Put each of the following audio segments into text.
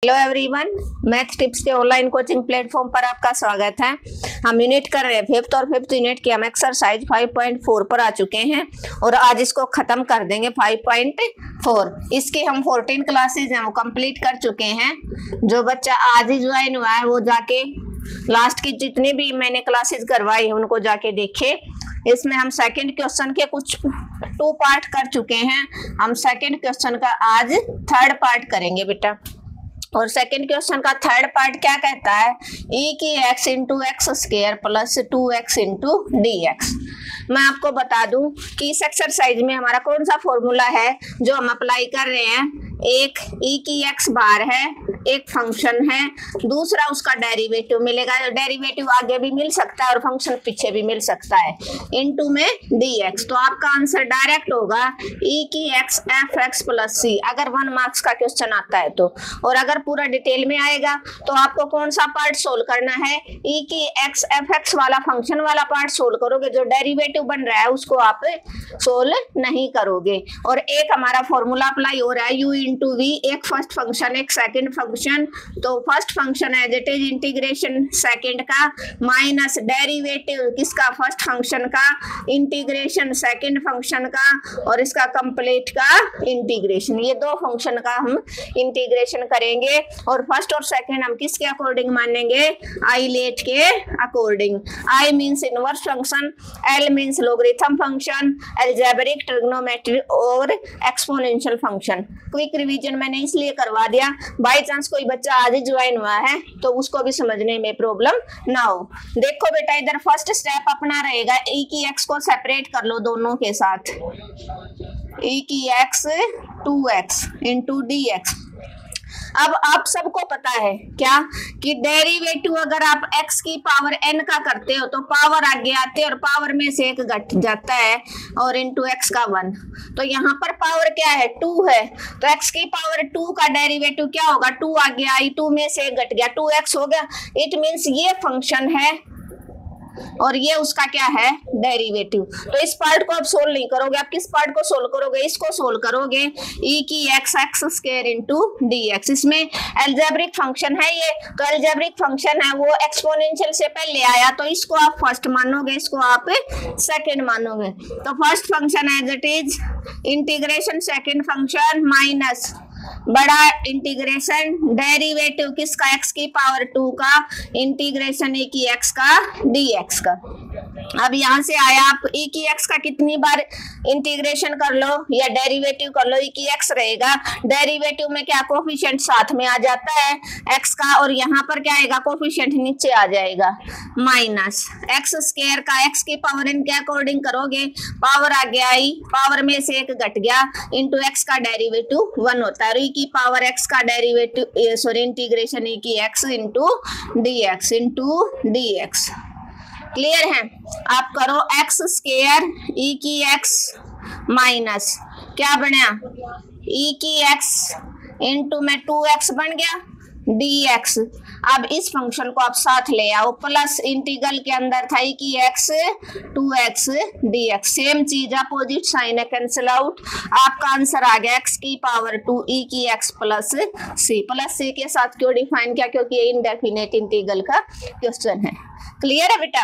Hello everyone, math tips के online coaching platform पर आपका स्वागत है। हम यूनिट कर रहे हैं फिफ्थ और फिफ्थ यूनिट की हम एक्सरसाइज 5.4 पर आ चुके हैं और आज इसको खत्म कर देंगे 5.4। इसके हम 14 क्लासेज हैं वो कंप्लीट कर चुके हैं। जो बच्चा आज ही ज्वाइन हुआ है वो जाके लास्ट की जितनी भी मैंने क्लासेज करवाई है उनको जाके देखे। इसमें हम सेकंड क्वेश्चन के कुछ 2 पार्ट कर चुके हैं। हम सेकंड क्वेश्चन का आज थर्ड पार्ट करेंगे बेटा। और सेकंड क्वेश्चन का थर्ड पार्ट क्या कहता है, e की x into x square plus 2x into D x. मैं आपको बता दूं कि इस एक्सरसाइज में हमारा कौन सा फॉर्मूला है जो हम अप्लाई कर रहे हैं। एक e की x बार है, एक फंक्शन है, दूसरा उसका डेरिवेटिव मिलेगा। डेरिवेटिव आगे भी मिल सकता है और फंक्शन पीछे भी मिल सकता है, इनटू में dx। तो आपका आंसर डायरेक्ट होगा e की x एफ एक्स प्लस सी, अगर 1 मार्क्स का क्वेश्चन आता है तो। और अगर पूरा डिटेल में आएगा तो आपको कौन सा पार्ट सोल्व करना है, e की x एफ एक्स वाला फंक्शन वाला पार्ट सोल्व करोगे। जो डेरिवेटिव बन रहा है उसको आप सोल्व नहीं करोगे। और एक हमारा फॉर्मूला अप्लाई हो रहा है u इंटू वी, एक फर्स्ट फंक्शन एक सेकेंड फंक्शन। तो first function as it is integration second का माइनस डेरिवेटिव किसका, फर्स्ट फंक्शन का, इंटीग्रेशन सेकेंड फंक्शन का, और इसका कंप्लीट का इंटीग्रेशन। ये 2 फंक्शन का हम इंटीग्रेशन करेंगे। और फर्स्ट और सेकेंड हम किसके अकॉर्डिंग मानेंगे, आई लेट के according. I means inverse function, L means logarithm function, algebraic, trigonometric और एक्सपोनेंशियल फंक्शन। क्विक रिवीजन मैंने इसलिए करवा दिया, बाई चांस कोई बच्चा आज ही ज्वाइन हुआ है तो उसको भी समझने में प्रॉब्लम ना हो। देखो बेटा, इधर फर्स्ट स्टेप अपना रहेगा e की x को सेपरेट कर लो दोनों के साथ। e की x 2x into D x. अब आप सबको पता है क्या कि डेरिवेटिव अगर आप x की पावर n का करते हो तो पावर आगे आते और पावर में से एक घट जाता है और इंटू x का 1। तो यहाँ पर पावर क्या है, 2 है। तो x की पावर 2 का डेरिवेटिव क्या होगा, 2 आगे आई, 2 में से एक घट गया, 2x हो गया। इट मीन्स ये फंक्शन है और ये उसका क्या है, डेरिवेटिव। तो इस पार्ट को आप सोल्व नहीं करोगे, आप किस पार्ट को सोल्व करोगे, इसको सोल्व करोगे। e की x x square into D x. इसमें अलजेब्रिक फंक्शन है ये, तो अलजेब्रिक फंक्शन है वो एक्सपोनेंशियल से पहले आया तो इसको आप फर्स्ट मानोगे, इसको आप सेकंड मानोगे। तो first function as it is integration second function minus बड़ा इंटीग्रेशन डेरिवेटिव किसका, x की पावर 2 का इंटीग्रेशन e की x का dx का। अब यहाँ से आया, आप e की x का कितनी बार इंटीग्रेशन कर लो या डेरिवेटिव कर लो, e की x रहेगा। डेरिवेटिव में क्या कोफिशिएंट साथ में आ जाता है x का, और यहाँ पर क्या आएगा, कोफिशिएंट नीचे आ जाएगा माइनस एक्स स्क्वायर का x की पावर n के अकॉर्डिंग करोगे, पावर आ गया आई, पावर में से एक घट गया, इंटू x का डेरिवेटिव 1 होता है। e की पावर x का डेरिवेटिव सॉरी इंटीग्रेशन e की x into D x. Clear है। आप करो x स्क्वायर e की x माइनस क्या बना, e की x इंटू में 2x बन गया dx। अब इस फंक्शन को आप साथ ले आओ, प्लस इंटीग्रल के अंदर था e की x 2x dx। सेम चीज, अपोजिट साइन है, कैंसिल आउट। आपका आंसर आ गया x की पावर 2 e की x प्लस सी। प्लस सी के साथ क्यों डिफाइन किया, क्योंकि ये इनडेफिनेट इंटीग्रल का क्वेश्चन है। क्लियर है बेटा।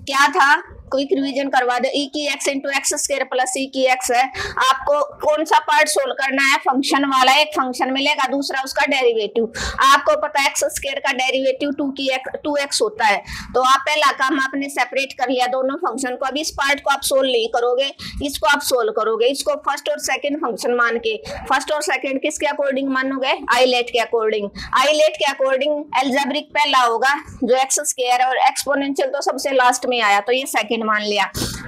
क्या था, क्विक रिवीजन करवा दो। e की x into x square plus e की x है। आपको कौन सा पार्ट सोल्व करना है, फंक्शन वाला। एक फंक्शन मिलेगा, दूसरा उसका डेरिवेटिव। आपको पता है एक्स स्क्वायर का डेरिवेटिव 2x होता है। तो आप पहला काम आपने सेपरेट कर लिया दोनों फंक्शन को। अब इस पार्ट को आप सोल्व नहीं करोगे, इसको आप सोल्व करोगे। इसको फर्स्ट और सेकेंड फंक्शन मान के, फर्स्ट और सेकेंड किसके अकॉर्डिंग मानोगे, आई लेट के अकॉर्डिंग। आई लेट के अकॉर्डिंग अलजेब्रिक पहला होगा जो एक्स स्क्वायर है, और एक्सपोनेंशियल तो सबसे लास्ट में आया तो ये सेकेंड मान लिया।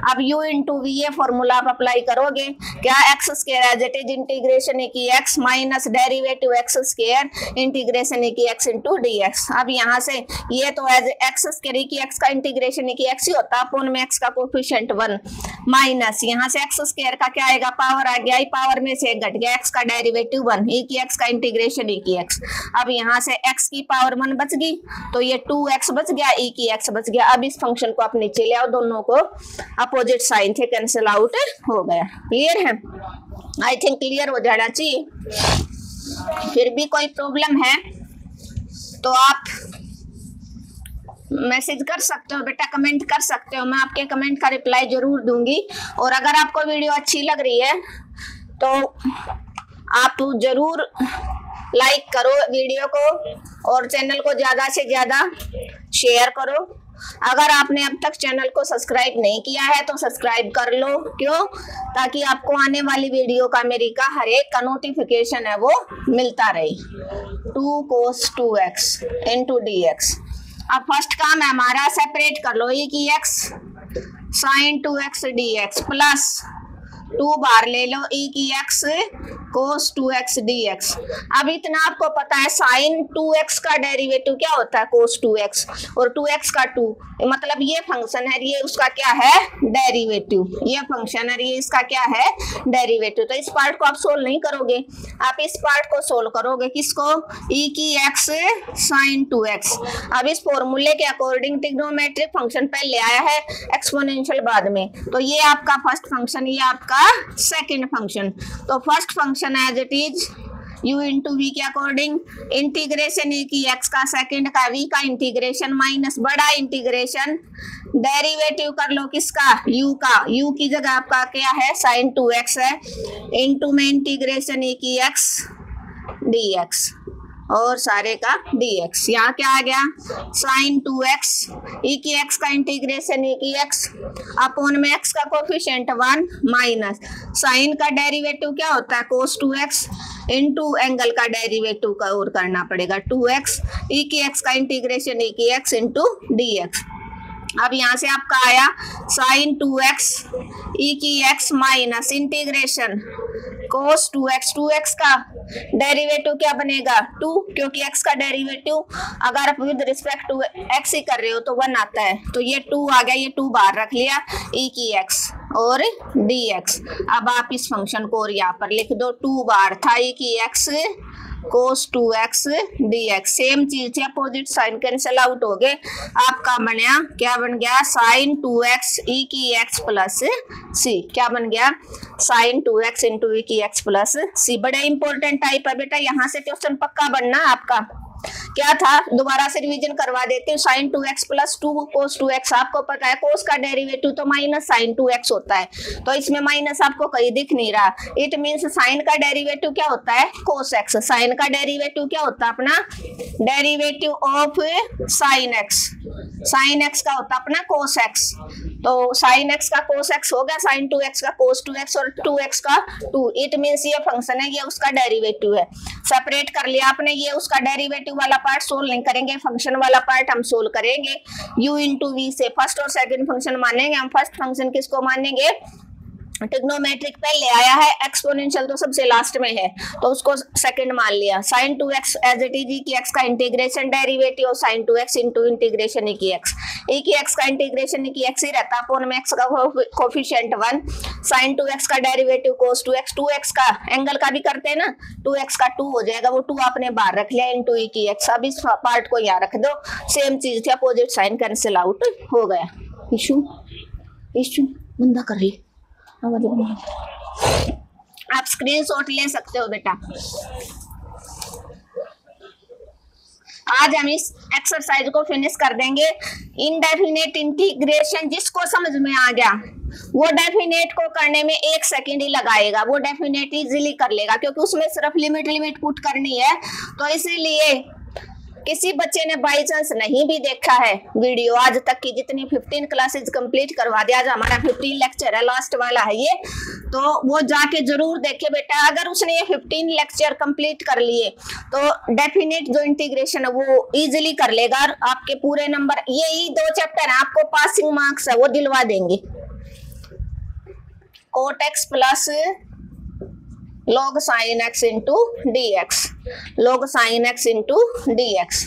अब u इंटू वी ये फॉर्मूला आप अप्लाई करोगे, क्या X square as it is integration e की x minus derivative X square integration e की x इंटू डी एक्स। अब यहाँ से ये तो एज एक्स स्क्वायर e की x का इंटीग्रेशन e की x ही होता है, अपोन में x का कोफिशिएंट 1 माइनस यहाँ से एक्स स्क्वायर का क्या आएगा, पावर आ गया, पावर में से घट गया, x का डेरिवेटिव 1, e की x का इंटीग्रेशन e की x। अब यहाँ से x की पावर 1 बच गई तो ये 2x बच गया, e की x बच गया। अब इस फंक्शन को आप नीचे ले आओ, दोनों को अपोजिट साइन थे, कैंसिल आउट हो गया। क्लियर है, आई थिंक क्लियर हो जाना चाहिए। फिर भी कोई प्रॉब्लम है तो आप मैसेज कर सकते हो बेटा, कमेंट कर सकते हो, मैं आपके कमेंट का रिप्लाई जरूर दूंगी। और अगर आपको वीडियो अच्छी लग रही है तो आप जरूर लाइक करो वीडियो को और चैनल को ज़्यादा से ज़्यादा शेयर करो। अगर आपने अब तक चैनल को सब्सक्राइब नहीं किया है तो सब्सक्राइब कर लो। क्यों? ताकि आपको आने वाली वीडियो का मेरी का हर एक का नोटिफिकेशन है वो मिलता रहे। 2 cos 2x into dx। अब फर्स्ट काम है हमारा, सेपरेट कर लो e की x sin 2x dx plus 2 बार ले लो e की x cos 2x dx। अब इतना आपको पता है sin 2x का डेरिवेटिव क्या होता है cos 2x, और 2x का 2, मतलब ये फंक्शन है, ये उसका क्या है डेरिवेटिव, ये फंक्शन है, ये इसका क्या है डेरिवेटिव। तो इस पार्ट को आप सोल्व नहीं करोगे, आप इस पार्ट को सोल्व करोगे। किसको? e की x sin 2x। अब इस फॉर्मूले के अकॉर्डिंग ट्रिग्नोमेट्रिक फंक्शन पहले आया है, एक्सपोनेंशियल बाद में। तो ये आपका फर्स्ट फंक्शन, ये आपका सेकंड फंक्शन। तो first function as it is u into V के अकॉर्डिंग इंटीग्रेशन e की x का, सेकंड का v का इंटीग्रेशन माइनस बड़ा इंटीग्रेशन डेरिवेटिव कर लो किसका? u का। u की जगह आपका क्या है sin 2x है, इंटू में इंटीग्रेशन e की x dx और सारे का dx। यहाँ क्या आ गया? sin 2x e की x का इंटीग्रेशन e की x अपॉन में x का कोफिशिएंट 1 माइनस साइन का डेरिवेटिव क्या होता है cos 2x इंटू एंगल का डेरिवेटिव का और करना पड़ेगा 2x e की x का इंटीग्रेशन e की x इंटू dx। अब यहाँ से आपका आया sin 2x e की x minus integration cos 2x, 2x का डेरिवेटिव क्या बनेगा 2, क्योंकि x का डेरिवेटिव अगर आप विद रिस्पेक्ट टू x ही कर रहे हो तो 1 आता है, तो ये 2 आ गया, ये 2 बाहर रख लिया e की x और dx। अब आप इस फंक्शन को और यहाँ पर लिख दो, 2 बार था e की x cos 2x dx। Same चीज थी, अपोजिट साइन कैंसिल आउट हो गए, आपका बनया क्या बन गया sin 2x e की x प्लस c। क्या बन गया? sin 2x इंटू e की x प्लस c। बड़े इंपॉर्टेंट टाइप है बेटा, यहाँ से क्वेश्चन पक्का बनना आपका। क्या था? दोबारा से रिवीजन करवा देती हूँ। sin 2x plus 2 cos 2x, आपको पता है cos का डेरिवेटिव तो माइनस sin 2x होता है, तो इसमें माइनस आपको कहीं दिख नहीं रहा। इट मीन्स sin का डेरिवेटिव क्या होता है cos x। sin का डेरिवेटिव क्या होता है अपना? Derivative of sin x। sin x का होता है अपना cos x, तो sin x का cos x हो गया, sin 2x का cos 2x और 2x का 2। इट मीन्स ये फंक्शन है, ये उसका डेरिवेटिव है। सेपरेट कर लिया आपने, ये उसका डेरिवेटिव वाला पार्ट सोल्व नहीं करेंगे, फंक्शन वाला पार्ट हम सोल्व करेंगे। u इंटू वी से फर्स्ट और सेकंड फंक्शन मानेंगे हम। फर्स्ट फंक्शन किसको मानेंगे? ट्रिग्नोमेट्रिक पहले आया है, एक्सपोनेंशियल तो सबसे लास्ट में है, तो उसको सेकंड मान लिया। sin 2x as it is e की x का इंटीग्रेशन डेरिवेटिव और sin 2x into integration e की x। e की x का इंटीग्रेशन e की x ही रहता है, अपॉन में x का कोफिशिएंट 1, sin 2x का डेरिवेटिव cos 2x, 2x का एंगल का भी करते हैं ना, 2x का 2 हो जाएगा, वो 2 आपने बाहर रख लिया इंटू e की x। अब इस पार्ट को यहाँ रख दो, सेम चीज थी, अपोजिट साइन कैंसिल आउट हो गया। इशू बंदा कर ली, आप स्क्रीनशॉट ले सकते हो बेटा। आज हम इस एक्सरसाइज को फिनिश कर देंगे। इनडेफिनेट इंटीग्रेशन जिसको समझ में आ गया वो डेफिनेट को करने में 1 सेकेंड ही लगाएगा, वो डेफिनेट इजीली कर लेगा, क्योंकि उसमें सिर्फ लिमिट पुट करनी है। तो इसीलिए किसी बच्चे ने बाई चांस नहीं भी देखा है वीडियो आज तक की, जितनी 15 क्लासेज कंप्लीट करवा दिया, आज हमारा 15 लेक्चर है, लास्ट वाला है ये, तो वो जाके जरूर देखे बेटा। अगर उसने ये 15 लेक्चर कंप्लीट कर लिए तो डेफिनेट जो इंटीग्रेशन है वो इजीली कर लेगा, और आपके पूरे नंबर, यही 2 चैप्टर है, आपको पासिंग मार्क्स है वो दिलवा देंगे। Cot X plus log sin x into D X, log sin x into D x.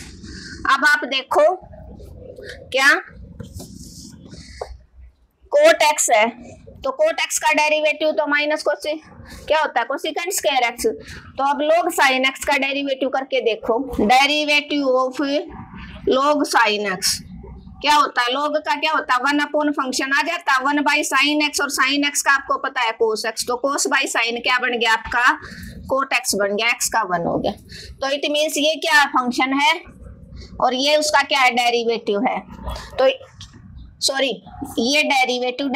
अब आप देखो क्या कोट x है, तो कोट x का डेरिवेटिव तो माइनस कोसी क्या होता है कोसिकेंट स्क्वायर x। तो अब log sin x का डेरिवेटिव करके देखो, derivative of log sin x क्या होता है? log का क्या होता है 1 अपॉन फंक्शन आ जाता है 1 बाई साइन एक्स, और साइन एक्स का आपको पता है cos x, तो cos बाई साइन क्या बन गया आपका कोट एक्स बन गया, एक्स का 1 हो गया। तो इट मीन्स ये क्या फंक्शन है और ये उसका क्या है, डेरिवेटिव है। तो सॉरी, ये डेरिवेटिव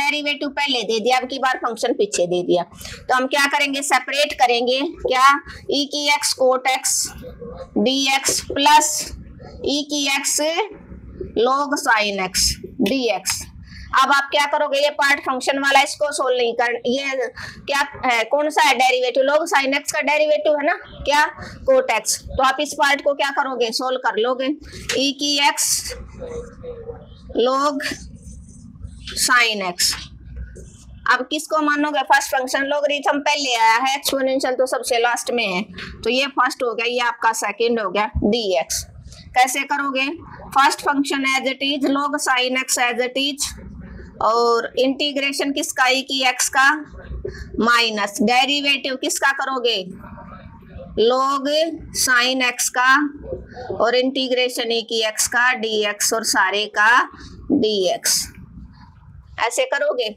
पहले दे दिया, अब की बार फंक्शन पीछे दे दिया। तो हम क्या करेंगे, सेपरेट करेंगे क्या, ई की x cot x D x plus ई की x log sine x D x. अब आप क्या करोगे, ये पार्ट फंक्शन वाला इसको सोल्व नहीं कर, ये क्या है, कौन सा है, डेरिवेटिव, log साइन एक्स का डेरिवेटिव है ना क्या, कोट एक्स। तो आप इस पार्ट को क्या करोगे, सोल्व कर लोगे, ई की एक्स log साइन एक्स। अब किसको मानोगे, फर्स्ट फंक्शन, लॉगरिथम पहले आया है, एक्सपोनेंशियल तो सबसे लास्ट में है, तो ये फर्स्ट हो गया, ये आपका सेकंड हो गया dx। कैसे करोगे, first function as it is, log sine x as it is, और इंटीग्रेशन किसका, ई की एक्स का माइनस डेरिवेटिव किसका करोगे, log साइन एक्स का, और इंटीग्रेशन ई की एक्स का dx और सारे का dx। ऐसे करोगे।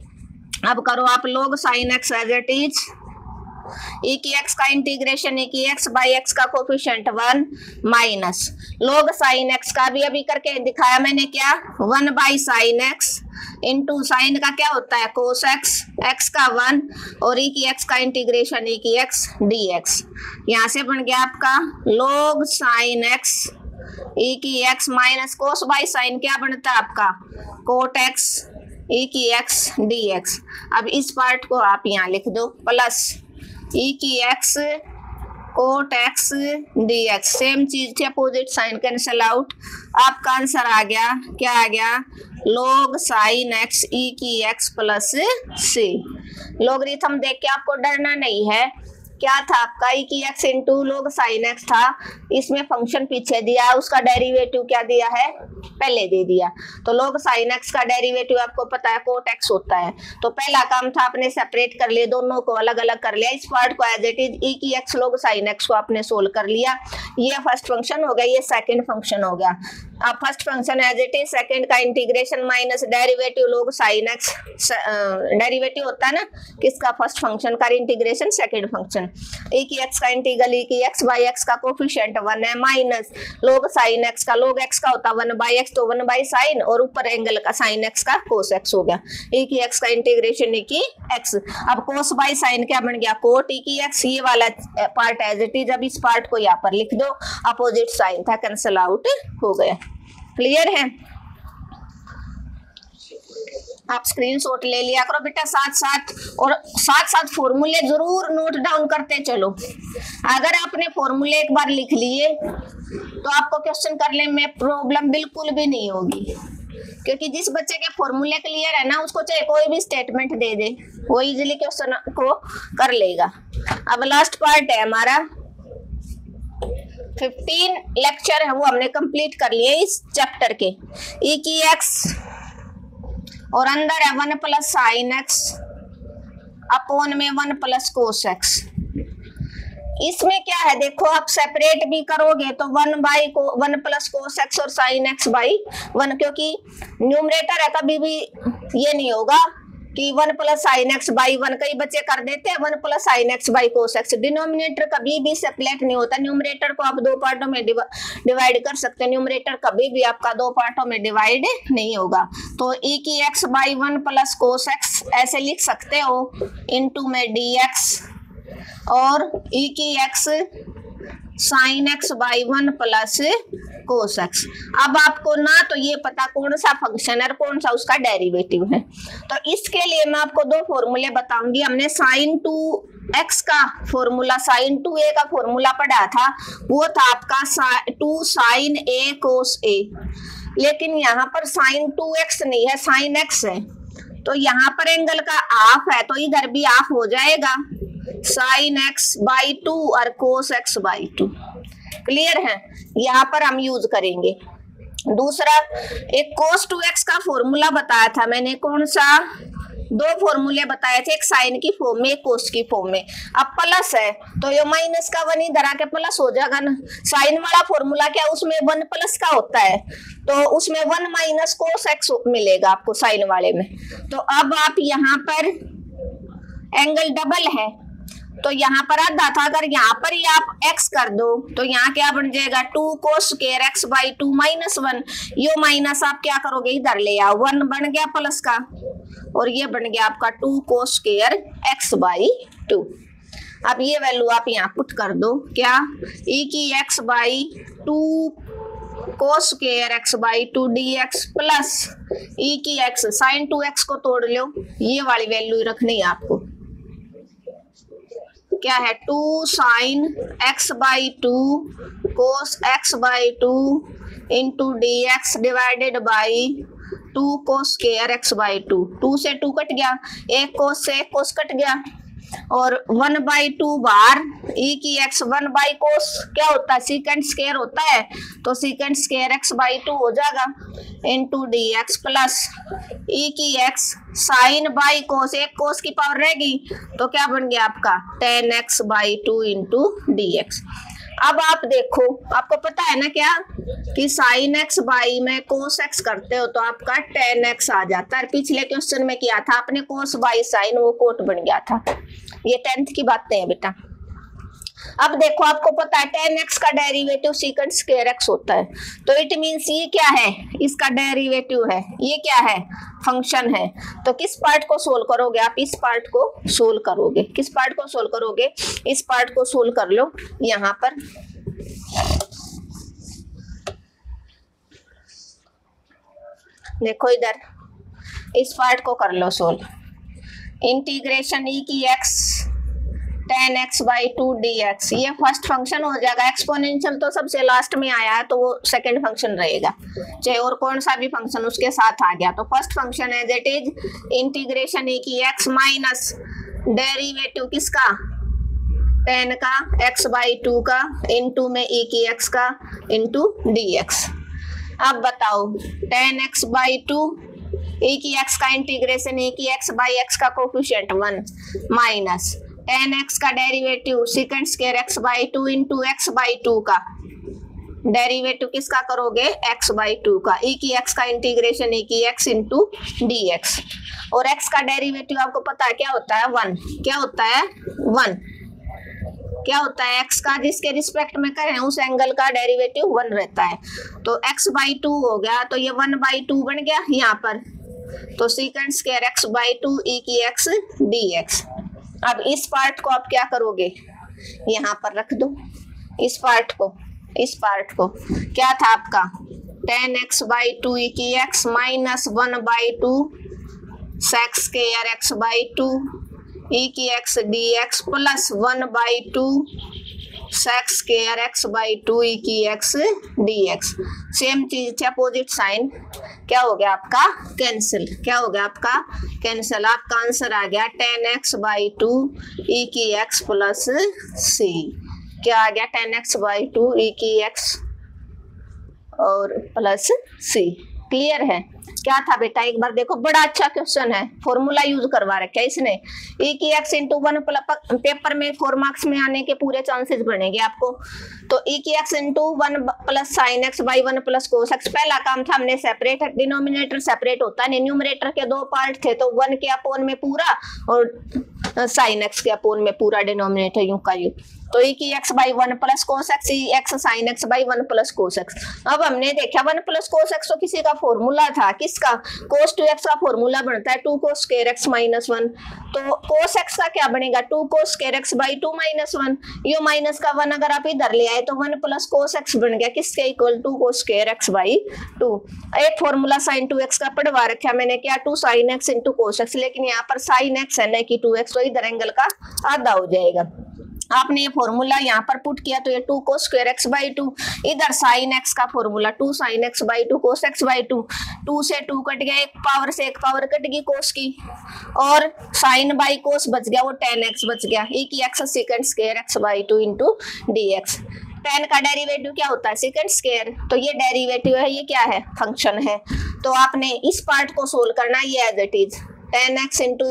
अब करो आप log sine x as it is, e की एक्स का इंटीग्रेशन ई की एक्स बाई एक्स का coefficient 1 minus log sine x का भी अभी करके दिखाया मैंने क्या, 1 by sine x into sine का क्या होता है कोस एक्स, एक्स का 1 और ई की एक्स का इंटीग्रेशन ई की एक्स डी एक्स। यहाँ से बन गया आपका log साइन एक्स ई की x minus cos by sine क्या बनता है आपका कोट एक्स ई की एक्स डी एक्स। अब इस पार्ट को आप यहाँ लिख दो प्लस ई की x cot x D X, same चीज थी, अपोजिट साइन कैंसिल आउट। आपका आंसर आ गया, क्या आ गया, log साइन एक्स ई की एक्स प्लस सी। लॉगरिथम देख के आपको डरना नहीं है, क्या था आपका ई की x into log sine x था, इसमें फंक्शन पीछे दिया, उसका डेरिवेटिव क्या दिया है, पहले दे दिया। तो log साइन एक्स का डेरिवेटिव आपको पता है कोट एक्स होता है। तो पहला काम था आपने सेपरेट कर लिया, दोनों को अलग अलग कर लिया, इस पार्ट को एज इट इज ई की एक्स log साइन एक्स को आपने सोल्व कर लिया। ये फर्स्ट फंक्शन हो गया, ये सेकंड फंक्शन हो गया। अब first function as it is, second का integration minus derivative log sine x, derivative होता है ना किसका, फर्स्ट फंक्शन का, इंटीग्रेशन सेकंड फंक्शन, ई की एक्स का इंटीग्रल ई की एक्स बाई एक्स का कोफिशिएंट 1 है माइनस log साइन एक्स का, log एक्स का होता 1 बाई एक्स, तो 1 बाई साइन और ऊपर एंगल का साइन एक्स का कोस एक्स हो गया, ई की एक्स का इंटीग्रेशन ई की एक्स। अब कोस बाई साइन क्या बन गया, कोट ई की एक्स, ये वाला पार्ट एज इट इज। अब इस पार्ट को यहाँ पर लिख दो, अपोजिट साइन था कैंसिल आउट हो गया। क्लियर है, आप स्क्रीनशॉट ले लिया करो बेटा साथ साथ, और साथ साथ फॉर्मूले जरूर नोट डाउन करते चलो। अगर आपने फॉर्मूले एक बार लिख लिए तो आपको क्वेश्चन करने में प्रॉब्लम बिल्कुल भी नहीं होगी, क्योंकि जिस बच्चे के फॉर्मूले क्लियर है ना, उसको चाहे कोई भी स्टेटमेंट दे दे वो इजीली क्वेश्चन को कर लेगा। अब लास्ट पार्ट है हमारा, 15 लेक्चर है वो हमने कंप्लीट कर लिए इस चैप्टर के। ई की एक्स और अंदर है 1 प्लस साइन एक्स अपॉन में 1 प्लस कोस एक्स। इसमें क्या है देखो, आप सेपरेट भी करोगे तो 1 प्लस कोस एक्स और साइन एक्स बाई 1, क्योंकि न्यूमरेटर है, कभी भी ये नहीं होगा कि 1 प्लस साइन एक्स बाई 1, कई बच्चे कर देते हैं 1 plus sine x by cos x. Denominator कभी भी सेपरेट नहीं होता, न्यूमरेटर को आप 2 पार्टों में डिवाइड कर सकते हैं, न्यूमरेटर कभी भी आपका 2 पार्टों में डिवाइड नहीं होगा। तो ई की x by 1 plus cos x ऐसे लिख सकते हो, इनटू में डी एक्स, और ई की x sine x by 1 plus cos x. अब आपको ना तो ये पता कौन सा फंक्शन है और कौन सा उसका डेरिवेटिव है, तो इसके लिए मैं आपको 2 फॉर्मूले बताऊंगी। हमने साइन 2x का फॉर्मूला, साइन 2a का फॉर्मूला पढ़ा था, वो था आपका 2 साइन a कोस a, लेकिन यहाँ पर साइन 2x नहीं है, साइन x है, तो यहाँ पर एंगल का हाफ है तो इधर भी हाफ हो जाएगा, साइन x बाई 2 और कोस x बाई 2। क्लियर है, यहाँ पर हम यूज करेंगे। दूसरा, एक cos 2x का फॉर्मूला बताया था मैंने, कौन सा, 2 फॉर्मूले बताए थे, एक साइन की फॉर्म में एक कोस की फॉर्म में। अब प्लस है तो ये माइनस का 1 इधर आके प्लस हो जाएगा ना। साइन वाला फॉर्मूला क्या, उसमें 1 प्लस का होता है, तो उसमें 1 माइनस कोस एक्स मिलेगा आपको साइन वाले में। तो अब आप यहाँ पर एंगल डबल है तो यहाँ पर आधा था, अगर यहाँ पर ही आप x कर दो तो यहाँ क्या बन जाएगा 2 cos square x by 2 minus 1। Yo minus आप क्या करोगे इधर ले आओ, 1 बन गया प्लस का, और ये बन गया आपका 2 cos स्क्वायर x बाई 2। अब ये वैल्यू आप यहाँ पुट कर दो, क्या e की x by 2 cos square x by 2 dx plus e की x साइन 2x को तोड़ लो, ये वाली वैल्यू रखनी है आपको। क्या है 2 sine x by 2 cos x by 2 into D X divided by 2 cos square x by 2। 2 से 2 कट गया, एक cos से एक cos कट गया, और 1 बाई 2 बार e की x 1 बाई cos क्या होता है सीकेंड स्क्वायर होता है, तो सीकेंड स्क्वायर x बाई 2 हो जाएगा into D x plus e की x साइन बाई cos, एक cos की पावर रहेगी तो क्या बन गया आपका tan x by 2 into D x. अब आप देखो, आपको पता है ना क्या कि साइन x बाई में cos x करते हो तो आपका tan x आ जाता है। पिछले क्वेश्चन में किया था आपने cos बाई साइन, वो कोट बन गया था। ये 10th की बातें हैं बेटा। अब देखो आपको पता है tan x का डेरिवेटिव सीकेंड स्क्वायर x होता है, तो इट मींस ये क्या है इसका डेरिवेटिव है, ये क्या है फंक्शन है। तो किस पार्ट को सोल्व करोगे आप, इस पार्ट को सोल्व करोगे। किस पार्ट को सोल्व करोगे, इस पार्ट को सोल्व कर लो। यहाँ पर देखो, इधर इस पार्ट को कर लो सोल्व। इंटीग्रेशन e की x tan x by 2 dx, ये फर्स्ट फंक्शन हो जाएगा। एक्सपोनेंशियल तो सबसे लास्ट में आया है तो वो सेकंड फंक्शन रहेगा, चाहे और कौन सा भी फंक्शन उसके साथ आ गया। तो फर्स्ट फंक्शन है दैट इज इंटीग्रेशन e की x माइनस डेरिवेटिव किसका tan का x बाई 2 का इंटू में e की x का इंटू dx। अब बताओ tan x बाई 2 e की x का इंटीग्रेशन e की x बाई x का कोफिशिएंट 1 माइनस tan x का derivative second square x by 2 into x by 2 का डेरिवेटिव किसका करोगे x बाई 2 का, e की x का इंटीग्रेशन e की x इंटू डी एक्स। और x का डेरिवेटिव आपको पता है क्या होता है 1, क्या होता है 1, क्या होता है x का जिसके रिस्पेक्ट में करें उस एंगल का डेरिवेटिव 1 रहता है। तो x बाई 2 हो गया तो ये 1 बाई 2 बन गया यहाँ पर, तो second square x by 2 e की x dx। अब इस पार्ट को आप क्या करोगे, यहाँ पर रख दो इस पार्ट को। इस पार्ट को क्या था आपका tan x बाई 2 e की x minus 1 by 2 sec square x by 2 e की x dx plus 1 by 2 sec square x by 2 e की x dx। सेम चीज अपोजिट साइन, क्या हो गया आपका कैंसिल, क्या हो गया आपका कैंसिल। आपका आंसर आ गया tan x बाई 2 e की x प्लस c। क्या आ गया tan x बाई 2 e की x और प्लस c। क्लियर है क्या था बेटा, एक बार देखो बड़ा अच्छा क्वेश्चन है, फॉर्मूला यूज करवा रखा है इसने। e की x इंटू 1 पेपर में 4 मार्क्स में आने के पूरे चांसेस बनेंगे आपको। तो e की x into 1 plus sign x by 1 plus cos x, पहला काम था हमने सेपरेट, डिनोमिनेटर सेपरेट होता है, न्यूमरेटर के 2 पार्ट थे तो 1 के अपोन में पूरा और साइन x के अपोन में पूरा डिनोमिनेटर यूं का यूं। तो e की x by 1 plus cos x, x sine x by 1 plus cos x। अब हमने देखा 1 प्लस कोस x तो किसी का फॉर्मूला था, किसका कोस 2x का फॉर्मूला बनता है 2 कोस स्क्वायर x माइनस 1। तो कोस x का क्या बनेगा 2 cos square x by 2 minus 1। Yo minus का 1 अगर आप इधर ले आए तो 1 प्लस कोस x बन गया किसके equal 2 cos square x by 2। एक फॉर्मूला साइन 2x का पढ़वा रखा मैंने, क्या 2 sine x into cos x, लेकिन यहाँ पर साइन x है ना कि 2x, तो इधर एंगल का आधा हो जाएगा। आपने ये फॉर्मूला यहाँ पर पुट किया तो ये 2 कोस स्क्वायर x बाई 2, इधर साइन x का formula 2 sine x by 2 cos x by 2, 2 से 2 कट गया, एक पावर से एक पावर कट गई कोस की, और साइन बाई कोस बच गया वो tan x बच गया, e की x second square x by 2 into dx। tan का डेरिवेटिव क्या होता है सेकंड स्क्वायर, तो ये डेरिवेटिव है, ये क्या है फंक्शन है। तो आपने इस पार्ट को सोल्व करना, ये as it is tan x into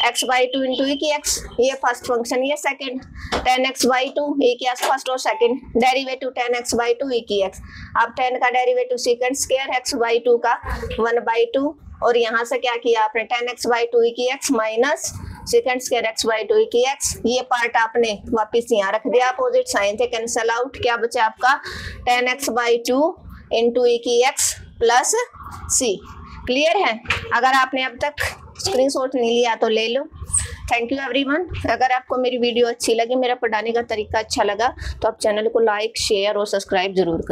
x by 2 into e की x, ये फर्स्ट फंक्शन, ये second tan x by 2 e की x फर्स्ट और second, derivative tan x by 2 e की x। अब tan का derivative second square x by 2 का 1 by 2, और यहाँ से क्या किया आपने tan x बाई 2 e की x minus second square x by 2 की एक्स। ये पार्ट आपने वापिस यहाँ रख दिया, अपोजिट साइन थे कैंसल आउट, क्या बचा आपका 10x बाई 2 इंटू e की x प्लस c। क्लियर है? अगर आपने अब तक स्क्रीनशॉट नहीं लिया तो ले लो। Thank you everyone. अगर आपको मेरी वीडियो अच्छी लगी, मेरा पढ़ाने का तरीका अच्छा लगा, तो आप चैनल को लाइक शेयर और सब्सक्राइब जरूर करें।